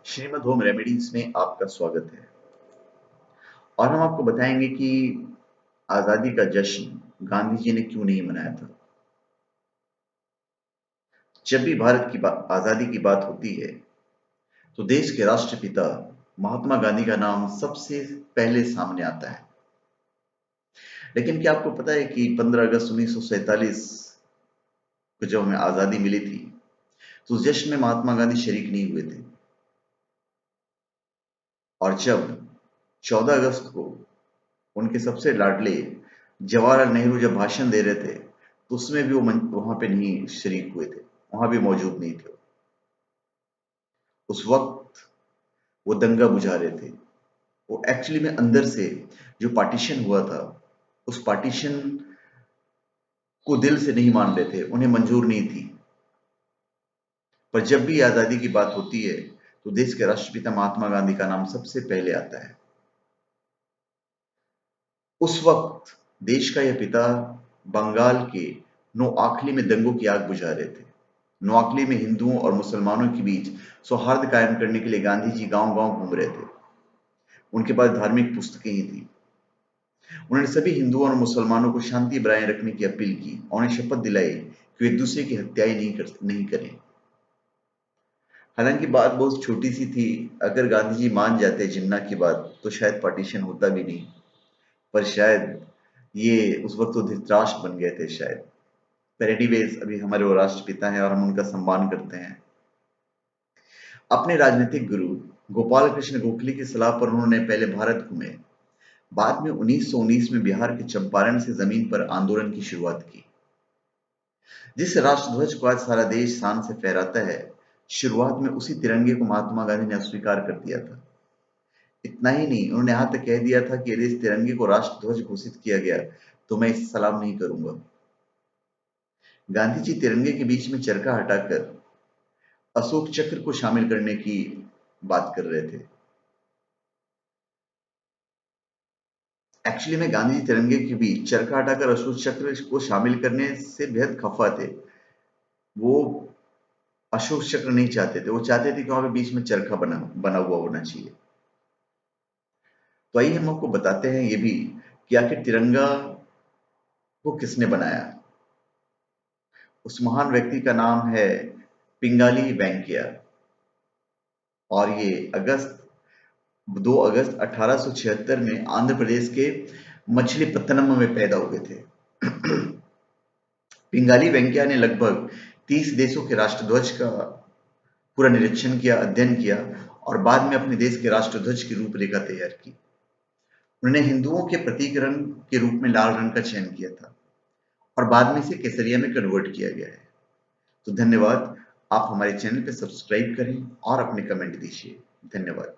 Shrimad home remedies में आपका स्वागत है। और हम आपको बताएंगे कि आजादी का जश्न गांधी जी ने क्यों नहीं मनाया था। जब भी भारत की आजादी की बात होती है तो देश के राष्ट्रपिता महात्मा गांधी का नाम सबसे पहले सामने आता है। लेकिन क्या आपको पता है कि 15 अगस्त 1947 को जब हमें आजादी मिली थी तो उस जश्न में महात्मा गांधी शरीक नहीं हुए थे। और जब 14 अगस्त को उनके सबसे लाडले जवाहरलाल नेहरू जब भाषण दे रहे थे तो उसमें भी वो वहां पे नहीं शरीक हुए थे, वहां भी मौजूद नहीं थे। उस वक्त वो दंगा बुझा रहे थे। वो एक्चुअली में अंदर से जो पार्टीशन हुआ था उस पार्टीशन को दिल से नहीं मान रहे थे, उन्हें मंजूर नहीं थी। पर जब भी आजादी की बात होती है तो देश के राष्ट्रपिता महात्मा गांधी का नाम सबसे पहले आता है। उस वक्त देश का यह पिता बंगाल के नोआखली में दंगों की आग बुझा रहे थे। नोआखली में हिंदुओं और मुसलमानों के बीच सौहार्द कायम करने के लिए गांधी जी गांव-गांव घूम रहे थे। उनके पास धार्मिक पुस्तकें ही थी। उन्होंने सभी हिंदुओं और मुसलमानों को शांति बनाए रखने की अपील की और उन्हें शपथ दिलाई कि वे एक दूसरे की हत्याएं नहीं करें। हालांकि बात बहुत छोटी सी थी। अगर गांधी जी मान जाते जिन्ना की बात तो शायद पार्टीशन होता भी नहीं। पर शायद ये उस वक्त तो धृतराष्ट्र बन गए थे शायद। पर एनीवेज अभी हमारे वो राष्ट्रपिता हैं और हम उनका सम्मान करते हैं। अपने राजनीतिक गुरु गोपाल कृष्ण गोखले की सलाह पर उन्होंने पहले भारत घूमे। बाद में 1919 में बिहार के चंपारण से जमीन पर आंदोलन की शुरुआत की। जिस राष्ट्रध्वज को आज सारा देश शान से फहराता है, शुरुआत में उसी तिरंगे को महात्मा गांधी ने अस्वीकार कर दिया था। इतना ही नहीं, उन्होंने यहाँ तक कह दिया था कि यदि इस तिरंगे को राष्ट्रध्वज घोषित किया गया तो मैं इसे सलाम नहीं करूंगा। गांधी जी तिरंगे के बीच में चरखा हटाकर अशोक चक्र को शामिल करने की बात कर रहे थे। एक्चुअली में गांधी जी तिरंगे के बीच चरखा हटाकर अशोक चक्र को शामिल करने से बेहद खफा थे। वो अशोक चक्र नहीं चाहते थे, वो चाहते थे कि वहां पे बीच में चरखा बना बना हुआ होना चाहिए। तो आइए हम आपको बताते हैं ये भी कि आखिर तिरंगा को किसने बनाया। उस महान व्यक्ति का नाम है पिंगाली वेंकैया। और ये 2 अगस्त 1876 में आंध्र प्रदेश के मछलीपत्तनम में पैदा हुए थे। पिंगाली वेंकैया ने लगभग 30 देशों के राष्ट्रध्वज का पूरा निरीक्षण किया, अध्ययन किया और बाद में अपने देश के राष्ट्रध्वज की रूपरेखा तैयार की। उन्होंने हिंदुओं के प्रतीक रंग के रूप में लाल रंग का चयन किया था और बाद में इसे केसरिया में कन्वर्ट किया गया है। तो धन्यवाद। आप हमारे चैनल पे सब्सक्राइब करें और अपने कमेंट दीजिए। धन्यवाद।